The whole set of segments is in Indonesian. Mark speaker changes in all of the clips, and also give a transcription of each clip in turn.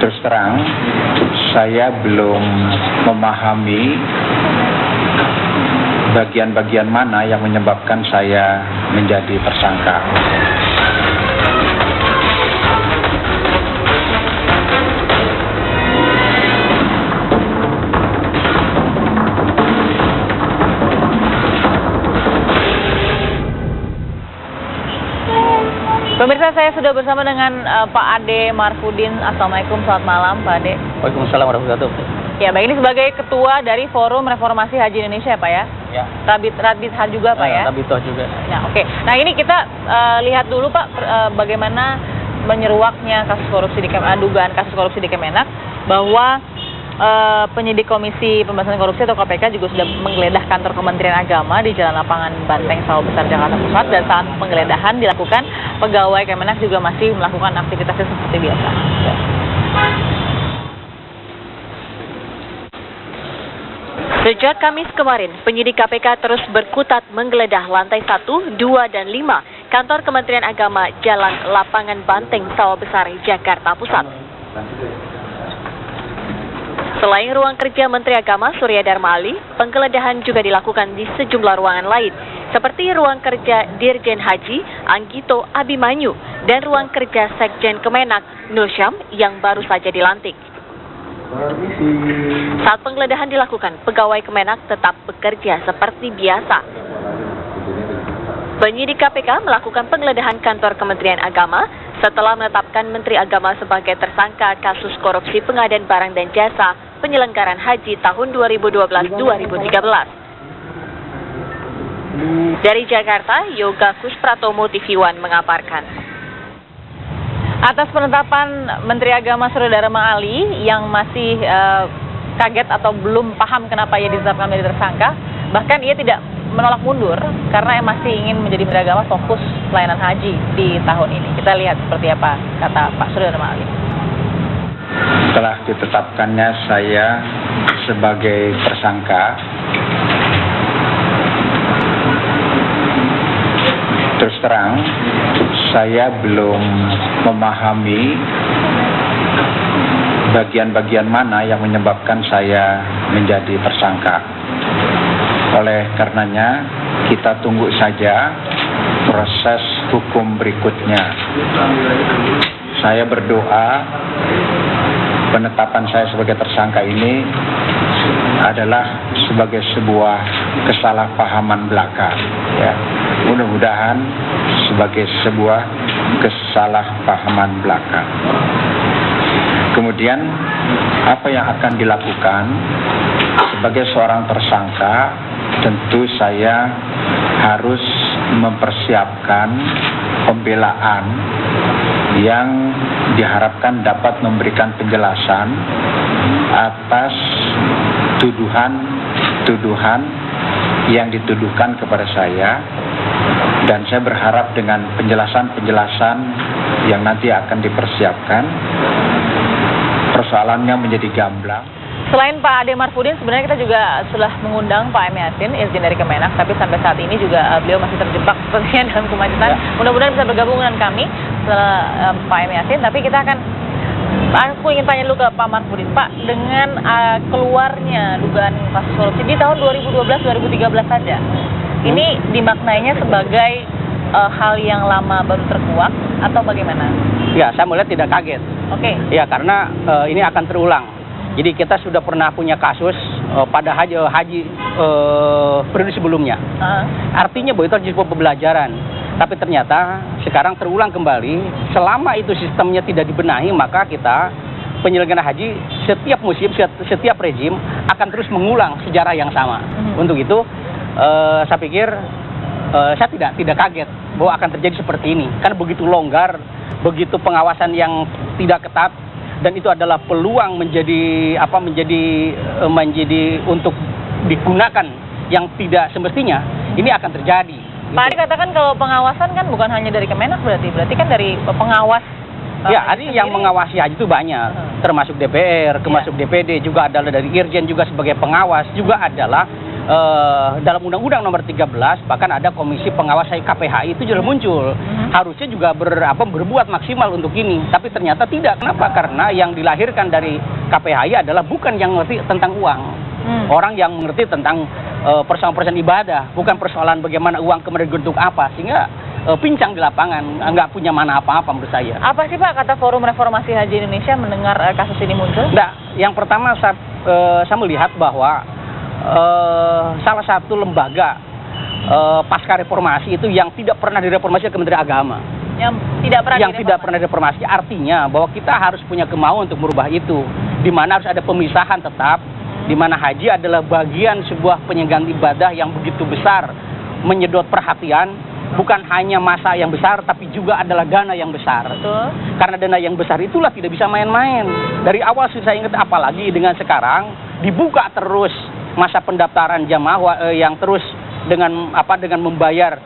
Speaker 1: Terus terang, saya belum memahami bagian-bagian mana yang menyebabkan saya menjadi tersangka.
Speaker 2: Pemirsa, saya sudah bersama dengan Pak Ade Marfudin. Assalamualaikum, selamat malam Pak Ade.
Speaker 3: Waalaikumsalam warahmatullahi wabarakatuh.
Speaker 2: Ya, Baik, ini sebagai Ketua dari Forum Reformasi Haji Indonesia Pak ya?
Speaker 3: Ya.
Speaker 2: Rabit juga Pak ya?
Speaker 3: Rabitoh juga.
Speaker 2: Nah, oke. Nah, ini kita lihat dulu Pak bagaimana menyeruaknya kasus korupsi di dugaan kasus korupsi di Kemenak, bahwa penyidik Komisi Pemberantasan Korupsi atau KPK juga sudah menggeledah kantor Kementerian Agama di Jalan Lapangan Banteng, Sawah Besar, Jakarta Pusat, dan saat penggeledahan dilakukan, pegawai Kemenak juga masih melakukan aktivitasnya seperti biasa. Ya.
Speaker 4: Sejak Kamis kemarin, penyidik KPK terus berkutat menggeledah lantai 1, 2, dan 5 kantor Kementerian Agama Jalan Lapangan Banteng, Sawah Besar, Jakarta Pusat. Selain ruang kerja Menteri Agama Surya Dharma Ali, penggeledahan juga dilakukan di sejumlah ruangan lain, seperti ruang kerja Dirjen Haji Anggito Abimanyu dan ruang kerja Sekjen Kemenak Nur Syam yang baru saja dilantik. Saat penggeledahan dilakukan, pegawai Kemenak tetap bekerja seperti biasa. Penyidik KPK melakukan penggeledahan kantor Kementerian Agama setelah menetapkan Menteri Agama sebagai tersangka kasus korupsi pengadaan barang dan jasa penyelenggaraan haji tahun 2012-2013. Dari Jakarta, Yoga Kuspratomo TV One mengabarkan.
Speaker 2: Atas penetapan Menteri Agama Surya Dharma Ali yang masih kaget atau belum paham kenapa ia ditetapkan menjadi tersangka, bahkan ia tidak menolak mundur karena masih ingin menjadi Menteri Agama fokus pelayanan haji di tahun ini. Kita lihat seperti apa kata Pak Surya Dharma Ali.
Speaker 1: Setelah ditetapkannya saya sebagai tersangka, terus terang, saya belum memahami bagian-bagian mana yang menyebabkan saya menjadi tersangka. Oleh karenanya, kita tunggu saja proses hukum berikutnya. Saya berdoa penetapan saya sebagai tersangka ini adalah sebagai sebuah kesalahpahaman belaka. Ya. Mudah-mudahan sebagai sebuah kesalahpahaman belaka. Kemudian apa yang akan dilakukan sebagai seorang tersangka? Tentu saya harus mempersiapkan pembelaan yang diharapkan dapat memberikan penjelasan atas tuduhan yang dituduhkan kepada saya, dan saya berharap dengan penjelasan-penjelasan yang nanti akan dipersiapkan, persoalannya menjadi gamblang.
Speaker 2: Selain Pak Ade Marfudin, sebenarnya kita juga sudah mengundang Pak M. Yasin, Irjen dari Kemenak, tapi sampai saat ini juga beliau masih terjebak sepertinya dalam kemacetan. Ya. Mudah-mudahan bisa bergabung dengan kami setelah Pak M. Yasin, tapi kita akan, aku ingin tanya dulu ke Pak Marfudin. Pak, dengan keluarnya dugaan kasus korupsi di tahun 2012-2013 saja, ini dimaknainya sebagai hal yang lama baru terkuak atau bagaimana?
Speaker 3: Ya, saya melihat tidak kaget.
Speaker 2: Oke.
Speaker 3: Ya, karena ini akan terulang. Jadi kita sudah pernah punya kasus pada haji periode sebelumnya. Artinya bahwa itu sebuah pembelajaran. Tapi ternyata sekarang terulang kembali. Selama itu sistemnya tidak dibenahi, maka kita penyelenggara haji setiap musim, setiap rezim akan terus mengulang sejarah yang sama. Untuk itu saya pikir saya tidak kaget bahwa akan terjadi seperti ini. Karena begitu longgar, begitu pengawasan yang tidak ketat. Dan itu adalah peluang menjadi untuk digunakan yang tidak semestinya, ini akan terjadi.
Speaker 2: Pak Ade katakan kalau pengawasan kan bukan hanya dari Kemenak, berarti kan dari pengawas.
Speaker 3: Ya, ada yang mengawasi haji itu banyak, termasuk DPR, termasuk DPD, juga adalah dari Irjen juga sebagai pengawas, juga adalah dalam Undang-Undang Nomor 13 bahkan ada Komisi Pengawas KPHI itu sudah muncul. Harusnya juga berbuat maksimal untuk ini, tapi ternyata tidak. Kenapa? Karena yang dilahirkan dari KPHI adalah bukan yang ngerti tentang uang. Orang yang mengerti tentang persoalan-persoalan ibadah, bukan persoalan bagaimana uang kemudian bentuk apa, sehingga pincang di lapangan, nggak punya mana apa-apa menurut saya.
Speaker 2: Apa sih Pak kata Forum Reformasi Haji Indonesia mendengar kasus ini muncul?
Speaker 3: Nah, yang pertama saya melihat bahwa salah satu lembaga pasca reformasi itu yang tidak pernah direformasi Kementerian Agama. Yang tidak pernah direformasi artinya bahwa kita harus punya kemauan untuk merubah itu, di mana harus ada pemisahan tetap, di mana haji adalah bagian sebuah penyelenggaraan ibadah yang begitu besar, menyedot perhatian, bukan hanya masa yang besar, tapi juga adalah dana yang besar.
Speaker 2: Betul.
Speaker 3: Karena dana yang besar itulah tidak bisa main-main. Dari awal saya ingat, apalagi dengan sekarang dibuka terus masa pendaftaran jamaah yang terus dengan membayar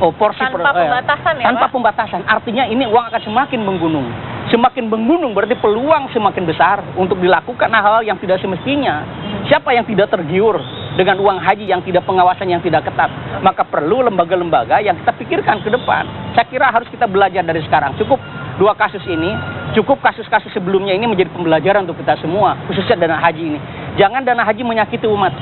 Speaker 3: porsi
Speaker 2: tanpa pembatasan ya,
Speaker 3: tanpa
Speaker 2: Pak?
Speaker 3: pembatasan. Artinya ini uang akan semakin menggunung. Semakin menggunung berarti peluang semakin besar untuk dilakukan hal-hal yang tidak semestinya. Siapa yang tidak tergiur dengan uang haji yang tidak pengawasan yang tidak ketat? Maka perlu lembaga-lembaga yang kita pikirkan ke depan. Saya kira harus kita belajar dari sekarang. Cukup 2 kasus ini, cukup kasus-kasus sebelumnya ini menjadi pembelajaran untuk kita semua, khususnya dana haji ini. Jangan dana haji menyakiti umat.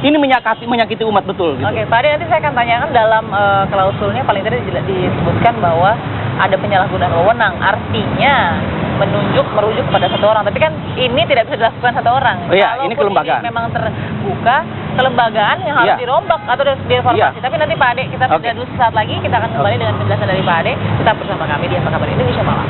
Speaker 3: Ini menyakiti umat betul. Gitu.
Speaker 2: Pak Ade, nanti saya akan tanyakan dalam klausulnya paling tidak disebutkan bahwa ada penyalahgunaan wewenang, artinya merujuk pada satu orang. Tapi kan ini tidak bisa dilakukan satu orang.
Speaker 3: Oh iya, ini kelembagaan.
Speaker 2: Ini memang terbuka, kelembagaan yang harus dirombak atau direformasi. Tapi nanti Pak Ade, kita sudah dulu sesaat lagi, kita akan kembali dengan penjelasan dari Pak Ade. Tetap bersama kami di Apa Kabar Indonesia Malam.